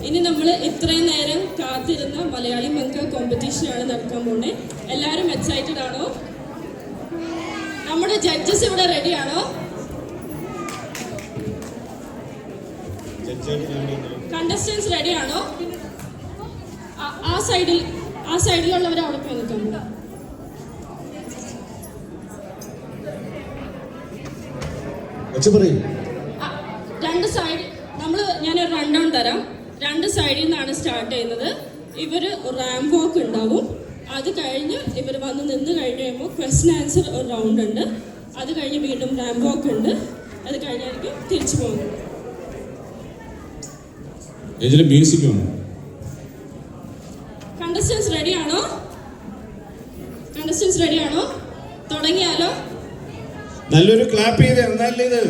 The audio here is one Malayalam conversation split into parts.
ഇനി നമ്മൾ ഇത്രയും നേരം കാത്തിരുന്ന മലയാളി മങ്ക കോമ്പറ്റീഷനാണ് നടക്കാൻ പോകുന്നത്. എല്ലാവരും എക്സൈറ്റഡ് ആണോ? നമ്മുടെ ജഡ്ജസ് ഇവിടെ റെഡിയാണോ? കണ്ടസ്റ്റൻസ് റെഡിയാണോ? ആ സൈഡിലുള്ളവർ അവിടെ പോയി നിൽക്കുന്നു. രണ്ട് സൈഡ് ഞാനൊരു റൺഡൗൺ തരാം. രണ്ട് സൈഡിൽ നിന്നാണ് സ്റ്റാർട്ട് ചെയ്യുന്നത്. ഇവര് റാമ്പ് വാക്ക് ഉണ്ടാവും. അത് കഴിഞ്ഞ് ഇവർ വന്ന് നിന്ന് കഴിഞ്ഞ് കഴിയുമ്പോൾ ക്വസ്റ്റ്യൻ ആൻസർ ഒരു റൗണ്ട് ഉണ്ട്. അത് കഴിഞ്ഞ് വീണ്ടും റാമ്പ് വാക്ക് ഉണ്ട്. അത് കഴിഞ്ഞായിരിക്കും തിരിച്ചു പോകുന്നത്. കണ്ടസ്റ്റൻസ് റെഡിയാണോ? തുടങ്ങിയാലോ? നല്ലൊരു ക്ലാപ്പ് ചെയ്ത് എന്നാലേ ഇത്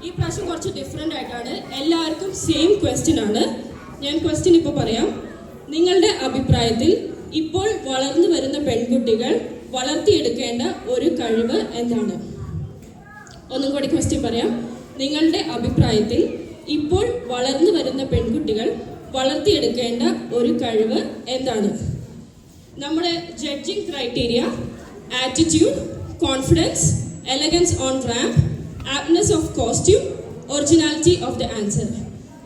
ഈ പ്രാവശ്യം കുറച്ച് ഡിഫറെൻ്റ് ആയിട്ടാണ്. എല്ലാവർക്കും സെയിം ക്വസ്റ്റ്യൻ ആണ്. ഞാൻ ക്വസ്റ്റ്യൻ ഇപ്പോൾ പറയാം. നിങ്ങളുടെ അഭിപ്രായത്തിൽ ഇപ്പോൾ വളർന്നു വരുന്ന പെൺകുട്ടികൾ വളർത്തിയെടുക്കേണ്ട ഒരു കഴിവ് എന്താണ്? ഒന്നും കൂടി ക്വസ്റ്റ്യൻ പറയാം. നിങ്ങളുടെ അഭിപ്രായത്തിൽ ഇപ്പോൾ വളർന്നു വരുന്ന പെൺകുട്ടികൾ വളർത്തിയെടുക്കേണ്ട ഒരു കഴിവ് എന്താണ്? നമ്മുടെ judging criteria attitude, confidence, elegance on ramp, aptness of costume, originality of the answer.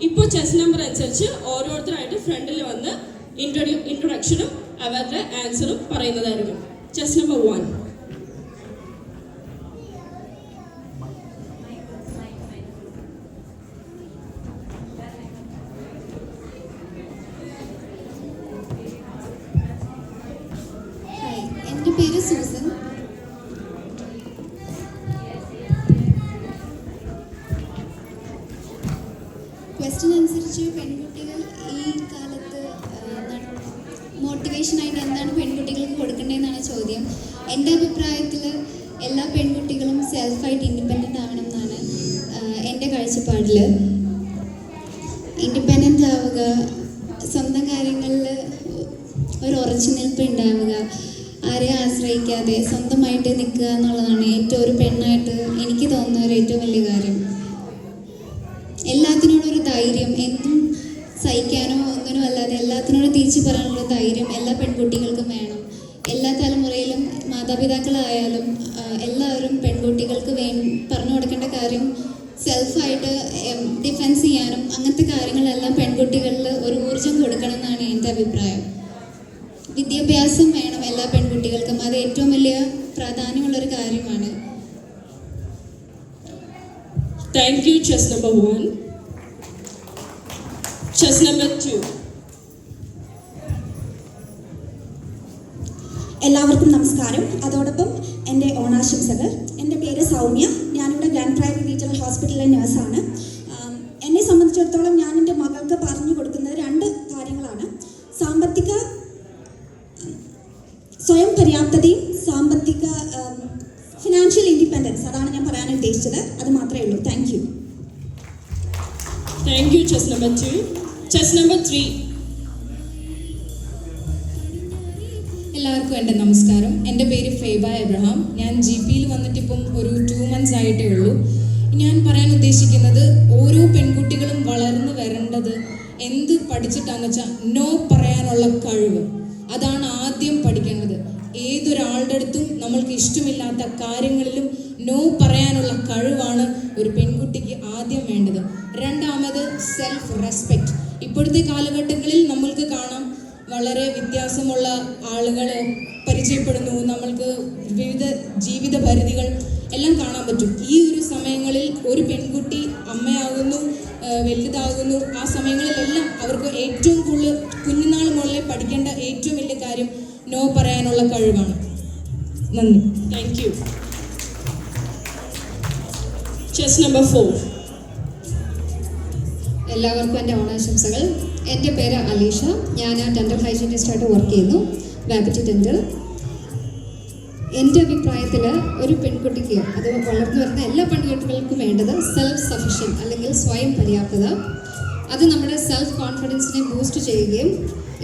ഇപ്പോൾ ചെസ് നമ്പർ അനുസരിച്ച് ഓരോരുത്തരായിട്ട് ഫ്രണ്ടിൽ വന്ന് ഇൻട്രൊഡക്ഷനും അവരുടെ ആൻസറും പറയുന്നതായിരിക്കും. Chest number 1. എൻ്റെ പേര് സൂസൻ. ക്വസ്റ്റ്യൻ അനുസരിച്ച് പെൺകുട്ടികൾ ഈ കാലത്ത് മോട്ടിവേഷനായിട്ട് എന്താണ് പെൺകുട്ടികൾക്ക് കൊടുക്കേണ്ടതെന്നാണ് ചോദ്യം. എൻ്റെ അഭിപ്രായത്തിൽ എല്ലാ പെൺകുട്ടികളും സെൽഫായിട്ട് ഇൻഡിപെൻഡൻ്റ് ആവണം എന്നാണ് എൻ്റെ കാഴ്ചപ്പാടിൽ. ഇൻഡിപെൻഡൻ്റ് ആവുക, സ്വന്തം കാര്യങ്ങളിൽ ഒരു ഉറച്ചു നിൽപ്പ് ഉണ്ടാവുക, ആരെയും ആശ്രയിക്കാതെ സ്വന്തമായിട്ട് നിൽക്കുക എന്നുള്ളതാണ് ഏറ്റവും ഒരു പെണ്ണായിട്ട് എനിക്ക് തോന്നുന്ന ഒരു ഏറ്റവും വലിയ കാര്യം. എല്ലാത്തിനോടും ഒരു ധൈര്യം, എന്തും സഹിക്കാനോ ഒന്നിനോ അല്ലാതെ എല്ലാത്തിനോടും തിരിച്ചു പറയാനുള്ള ധൈര്യം എല്ലാ പെൺകുട്ടികൾക്കും വേണം. എല്ലാ തലമുറയിലും മാതാപിതാക്കളായാലും എല്ലാവരും പെൺകുട്ടികൾക്ക് പറഞ്ഞു കൊടുക്കേണ്ട കാര്യം സെൽഫായിട്ട് ഡിഫെൻസ് ചെയ്യാനും അങ്ങനത്തെ കാര്യങ്ങളെല്ലാം പെൺകുട്ടികളിൽ ഒരു ഊർജം കൊടുക്കണം എന്നാണ് എൻ്റെ അഭിപ്രായം. വിദ്യാഭ്യാസം വേണം എല്ലാ പെൺകുട്ടികൾക്കും. അത് ഏറ്റവും വലിയ പ്രാധാന്യമുള്ളൊരു കാര്യമാണ്. Thank you, chess number 1. Chess number 2. എല്ലാവർക്കും നമസ്കാരം. അതോടൊപ്പം എൻ്റെ ഓണാശംസകൾ. എൻ്റെ പേര് സൗമ്യ. ഞാനിവിടെ ഗ്രാൻഡ് പ്രയറി റീജിയണൽ ഹോസ്പിറ്റലിലെ നഴ്സാണ്. എന്നെ സംബന്ധിച്ചിടത്തോളം ഞാൻ എൻ്റെ മകൾക്ക് പറഞ്ഞു കൊടുക്കുന്നത് 2 കാര്യങ്ങളാണ്: സ്വയം പര്യാപ്തതയും ഫിനാൻഷ്യൽ ഇൻഡിപെൻഡൻസ്. അതാണ് ഞാൻ പറയാൻ ഉദ്ദേശിച്ചത്. അത് മാത്രമേ ഉള്ളൂ. Thank you. Thank you, chess number 2. Chess number 3. എല്ലാവർക്കും എൻ്റെ നമസ്കാരം. എൻ്റെ പേര് ഫേബ എബ്രഹാം. ഞാൻ GPയിൽ വന്നിട്ടിപ്പം ഒരു 2 months ആയിട്ടേ ഉള്ളൂ. ഞാൻ പറയാൻ ഉദ്ദേശിക്കുന്നത്, ഓരോ പെൺകുട്ടികളും വളർന്നു വരേണ്ടത് എന്ത് പഠിച്ചിട്ടാന്ന് വെച്ചാൽ നോ പറയാനുള്ള കഴിവ്. അതാണ് ആദ്യം പഠിക്കേണ്ടത്. ഏതൊരാളുടെ അടുത്തും നമ്മൾക്ക് ഇഷ്ടമില്ലാത്ത കാര്യങ്ങളിലും നോ പറയാനുള്ള കഴിവാണ് ഒരു പെൺകുട്ടിക്ക് ആദ്യം വേണ്ടത്. രണ്ടാമത് സെൽഫ് റെസ്പെക്റ്റ്. ഇപ്പോഴത്തെ കാലഘട്ടങ്ങളിൽ നമ്മൾക്ക് കാണാം, വളരെ വ്യത്യാസമുള്ള ആളുകൾ പരിചയപ്പെടുന്നു. നമ്മൾക്ക് വിവിധ ജീവിത പരിധികൾ എല്ലാം കാണാൻ പറ്റും. ഈ ഒരു സമയങ്ങളിൽ ഒരു പെൺകുട്ടി അമ്മയാകുന്നു, വലുതാകുന്നു. ആ സമയങ്ങളിലെല്ലാം അവർക്ക് ഏറ്റവും കൂടുതൽ കുഞ്ഞുനാൾ മുതലേ പഠിക്കേണ്ട ഏറ്റവും വലിയ കാര്യം നോ പറയാനുള്ള കഴിവാണ്. നന്ദി. Thank you. Chess number 4. എല്ലാവർക്കും എൻ്റെ ഓണാശംസകൾ. എൻ്റെ പേര് അലീഷ. ഞാൻ ഡെൻ്റൽ ഹൈജീനിസ്റ്റായിട്ട് വർക്ക് ചെയ്യുന്നു, വാബിറ്റി ഡെൻ്റൽ. എൻ്റെ അഭിപ്രായത്തിൽ ഒരു പെൺകുട്ടിക്ക്, അത് വളർന്നു വരുന്ന എല്ലാ പെൺകുട്ടികൾക്കും വേണ്ടത് സെൽഫ് സഫിഷ്യൻറ്റ് അല്ലെങ്കിൽ സ്വയം പര്യാപ്തത. അത് നമ്മുടെ സെൽഫ് കോൺഫിഡൻസിനെ ബൂസ്റ്റ് ചെയ്യുകയും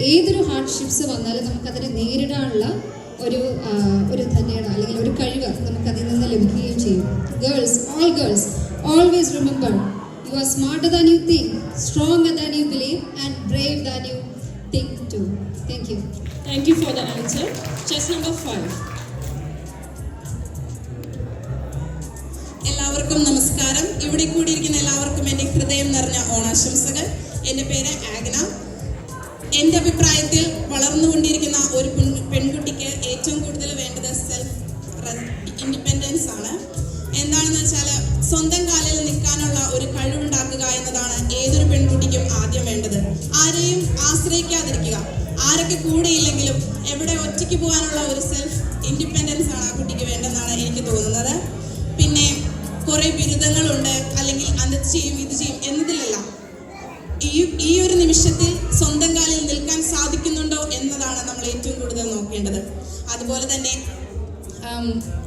ഏതൊരു ഹാർഡ്ഷിപ്സ് വന്നാലും നമുക്കതിനെ നേരിടാനുള്ള ഒരു ധന്യത അല്ലെങ്കിൽ ഒരു കഴിവ് നമുക്കതിൽ നിന്ന് ലഭിക്കുകയും ചെയ്യും. All girls, always remember, you are smarter than you think, stronger than you believe, and brave than you think too. Thank you. Thank you for the answer. Chess number 5. എല്ലാവർക്കും നമസ്കാരം. ഇവിടെ കൂടിയിരിക്കുന്ന എല്ലാവർക്കും എൻ്റെ ഹൃദയം നിറഞ്ഞ ഓണാശംസകൾ. എൻ്റെ പേര് ആഗ്ന. എൻ്റെ അഭിപ്രായത്തിൽ വളർന്നുകൊണ്ടിരിക്കുന്ന ഒരു പെൺകുട്ടിക്ക് ഏറ്റവും കൂടുതൽ വേണ്ടത് സെൽഫ് ഇൻഡിപെൻഡൻസ് ആണ്. എന്താണെന്ന് വെച്ചാൽ സ്വന്തം കാലിൽ നിൽക്കാനുള്ള ഒരു കഴിവുണ്ടാക്കുക എന്നതാണ് ഏതൊരു പെൺകുട്ടിക്കും ആദ്യം വേണ്ടത്. ആരെയും ആശ്രയിക്കാതിരിക്കുക. ആരൊക്കെ കൂടെയില്ലെങ്കിലും എവിടെ ഒറ്റയ്ക്ക് പോകാനുള്ള ഒരു സെൽഫ് ഇൻഡിപെൻഡൻസ് ആണ് ആ കുട്ടിക്ക് വേണ്ടെന്നാണ് എനിക്ക് തോന്നുന്നത്. പിന്നെ കുറേ ബിരുദങ്ങളുണ്ട്, അല്ലെങ്കിൽ അത് ചെയ്യും ഇത് ചെയ്യും എന്നതിലല്ല, ഈ ഒരു നിമിഷത്തിൽ സ്വന്തം കാലിൽ നിൽക്കാൻ സാധിക്കുന്നുണ്ടോ എന്നതാണ് നമ്മൾ ഏറ്റവും കൂടുതൽ നോക്കേണ്ടത്. അതുപോലെ തന്നെ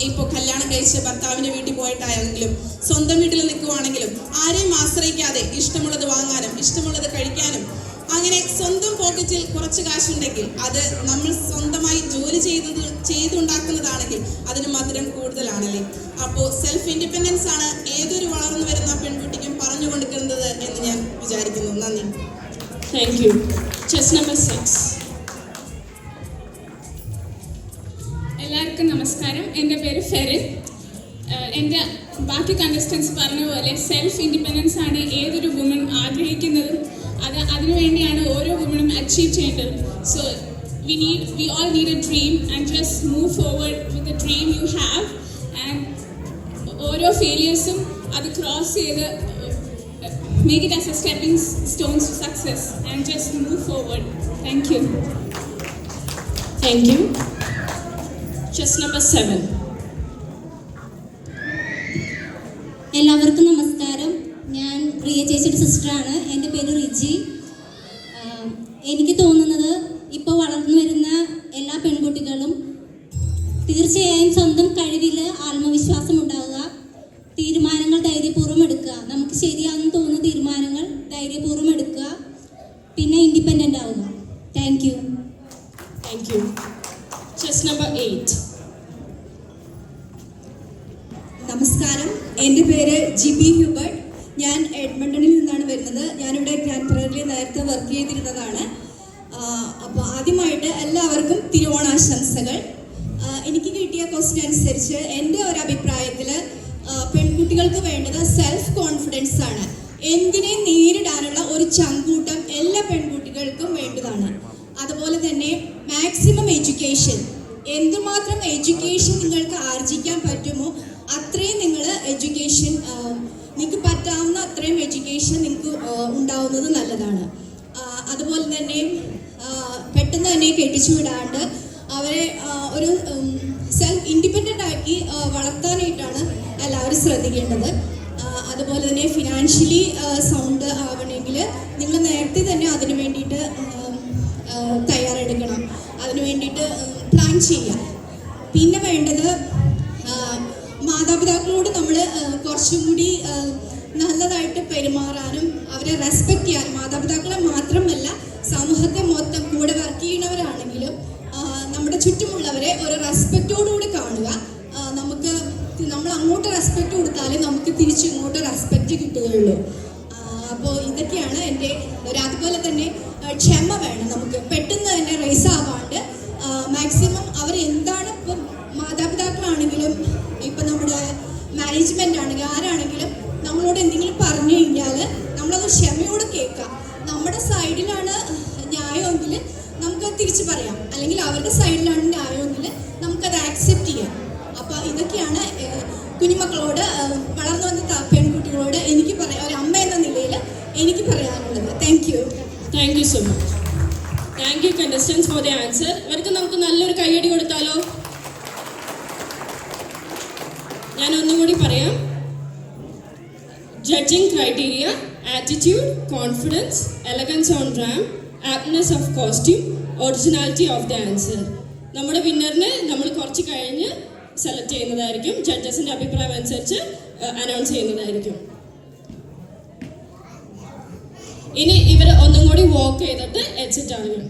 ഇപ്പോൾ കല്യാണം കഴിച്ച് ഭർത്താവിൻ്റെ വീട്ടിൽ പോയിട്ടാണെങ്കിലും സ്വന്തം വീട്ടിൽ നിൽക്കുവാണെങ്കിലും ആരെയും ആശ്രയിക്കാതെ ഇഷ്ടമുള്ളത് വാങ്ങാനും ഇഷ്ടമുള്ളത് കഴിക്കാനും, അങ്ങനെ സ്വന്തം പോക്കറ്റിൽ കുറച്ച് കാശുണ്ടെങ്കിൽ അത് നമ്മൾ സ്വന്തമായി ജോലി ചെയ്തുണ്ടാക്കുന്നതാണെങ്കിൽ അതിന് മധുരം കൂടുതലാണല്ലേ. അപ്പോൾ സെൽഫ് ഇൻഡിപെൻഡൻസ് ആണ് ഏതൊരു വളർന്നു വരുന്ന പെൺകുട്ടിക്കും പറഞ്ഞു കൊടുക്കുന്നത് എന്ന് ഞാൻ വിചാരിക്കുന്നു. നന്ദി. Thank you. Chess number 6. എല്ലാവർക്കും നമസ്കാരം. എൻ്റെ പേര് ഫെറിൻ. എൻ്റെ ബാക്കി കണ്ടസ്റ്റൻസ് പറഞ്ഞ പോലെ സെൽഫ് ഇൻഡിപെൻഡൻസ് ആണ് ഏതൊരു വുമൺ ആഗ്രഹിക്കുന്നതും. അതിനുവേണ്ടിയാണ് ഓരോ വുമണും അച്ചീവ് ചെയ്യേണ്ടത്. So we all need a dream and just move forward with the dream you have, and ഓരോ ഫെയിലിയേഴ്സും അത് ക്രോസ് ചെയ്ത് make it as a stepping stones to success and just move forward. Thank you. Thank you. Chess number 7. എല്ലാവർക്കും നമസ്കാരം. ഞാൻ പ്രിയ ചേച്ചിയുടെ സിസ്റ്ററാണ്. എൻ്റെ പേര് റിജി. എനിക്ക് തോന്നുന്നത് ഇപ്പോൾ വളർന്നു വരുന്ന എല്ലാ പെൺകുട്ടികളും തീർച്ചയായും സ്വന്തം കഴിവിൽ ആത്മവിശ്വാസം ഉണ്ടാവുക, തീരുമാനങ്ങൾ ധൈര്യപൂർവ്വം എടുക്കുക, നമുക്ക് ശരിയാണെന്ന് തോന്നുന്ന തീരുമാനങ്ങൾ ധൈര്യപൂർവ്വം എടുക്കുക, പിന്നെ ഇൻഡിപെൻഡൻ്റ് ആവുക. Thank you. Thank you. Chess number 8. നമസ്കാരം. എൻ്റെ പേര് ജിബി ഹ്യൂബർട്ട്. ഞാൻ എഡ്മണ്ടണിൽ നിന്നാണ് വരുന്നത്. ഞാനിവിടെ ഗ്രാൻഡ് പ്രയറിൽ നേരത്തെ വർക്ക് ചെയ്തിരുന്നതാണ്. അപ്പോൾ ആദ്യമായിട്ട് എല്ലാവർക്കും തിരുവോണാശംസകൾ. എനിക്ക് കിട്ടിയ ക്വസ്റ്റ്യൻ അനുസരിച്ച് എൻ്റെ ഒരു അഭിപ്രായത്തിൽ പെൺകുട്ടികൾക്ക് വേണ്ടത് സെൽഫ് കോൺഫിഡൻസ് ആണ്. എന്തിനെ നേരിടാനുള്ള ഒരു ചങ്കൂട്ടം എല്ലാ പെൺകുട്ടികൾക്കും വേണ്ടതാണ്. അതുപോലെ തന്നെ മാക്സിമം എഡ്യൂക്കേഷൻ, എന്തുമാത്രം എഡ്യൂക്കേഷൻ നിങ്ങൾക്ക് ആർജിക്കാൻ പറ്റുമോ അത്രയും നിങ്ങൾ എഡ്യൂക്കേഷൻ, നിങ്ങൾക്ക് പറ്റാവുന്ന അത്രയും എഡ്യൂക്കേഷൻ നിങ്ങൾക്ക് ഉണ്ടാവുന്നത് നല്ലതാണ്. അതുപോലെ തന്നെ പെട്ടെന്ന് തന്നെ കെട്ടിച്ചു വിടാണ്ട് അവരെ ഒരു സെൽഫ് ഇൻഡിപെൻഡൻ്റ് ആക്കി വളർത്താനായിട്ടാണ് എല്ലാവരും ശ്രദ്ധിക്കേണ്ടത്. അതുപോലെ തന്നെ ഫിനാൻഷ്യലി സൗണ്ട് ആവണമെങ്കിൽ നിങ്ങൾ നേരത്തെ തന്നെ അതിന് വേണ്ടിയിട്ട് തയ്യാറെടുക്കണം, അതിന് വേണ്ടിയിട്ട് പ്ലാൻ ചെയ്യുക. പിന്നെ വേണ്ടത് മാതാപിതാക്കളോട് നമ്മൾ കുറച്ചും കൂടി നല്ലതായിട്ട് പെരുമാറാനും അവരെ റെസ്പെക്റ്റ് ചെയ്യാനും, മാതാപിതാക്കളെ മാത്രമല്ല സമൂഹത്തെ മൊത്തം കൂടെ വർക്ക് ചെയ്യുന്നവരാണെങ്കിലും നമ്മുടെ ചുറ്റുമുള്ളവരെ ഒരു റെസ്പെക്റ്റോടുകൂടി കാണുക. നമ്മൾ അങ്ങോട്ട് റെസ്പെക്റ്റ് കൊടുത്താലേ നമുക്ക് തിരിച്ച് ഇങ്ങോട്ട് റെസ്പെക്റ്റ് കിട്ടുകയുള്ളൂ. അപ്പോൾ ഇതൊക്കെയാണ് എൻ്റെ അതുപോലെ തന്നെ ക്ഷമ വേണം. നമുക്ക് പെട്ടെന്ന് തന്നെ റേസ് ആവാണ്ട് മാക്സിമം അവരെന്താണ് ഇപ്പം മാതാപിതാക്കളാണെങ്കിലും ഇപ്പം നമ്മുടെ മാനേജ്മെൻ്റ് ആണെങ്കിലും ആരാണെങ്കിലും നമ്മളോട് എന്തെങ്കിലും പറഞ്ഞു കഴിഞ്ഞാൽ നമ്മളത് ക്ഷമയോട് കേൾക്കാം. നമ്മുടെ സൈഡിലാണ് ന്യായമെങ്കിൽ നമുക്കത് തിരിച്ച് പറയാം, അല്ലെങ്കിൽ അവരുടെ സൈഡിലാണ് ന്യായമെങ്കിൽ നമുക്കത് ആക്സെപ്റ്റ് ചെയ്യാം. അപ്പോൾ ഇതൊക്കെയാണ് കുഞ്ഞുമക്കളോട് വളർന്നു വന്ന പെൺകുട്ടികളോട് എനിക്ക് പറയാം, ഒരു അമ്മ എന്ന നിലയിൽ എനിക്ക് പറയാനുള്ളത്. Thank you so much. Thank you contestants for the answer. ഇവർക്ക് നമുക്ക് നല്ലൊരു കൈയടി കൊടുത്താലോ? ഞാൻ ഒന്നുകൂടി പറയാം. Judging criteria: attitude, confidence, elegance on ramp, aptness of costume, originality of the answer. നമ്മുടെ വിന്നറിനെ നമ്മൾ കുറച്ച് കഴിഞ്ഞ് സെലക്ട് ചെയ്യുന്നതായിരിക്കും. ജഡ്ജസിൻ്റെ അഭിപ്രായം അനുസരിച്ച് അനൗൺസ് ചെയ്യുന്നതായിരിക്കും. ഇനി ഇവർ ഒന്നും കൂടി വോക്ക് ചെയ്തിട്ട് എക്സിറ്റ് ആകും.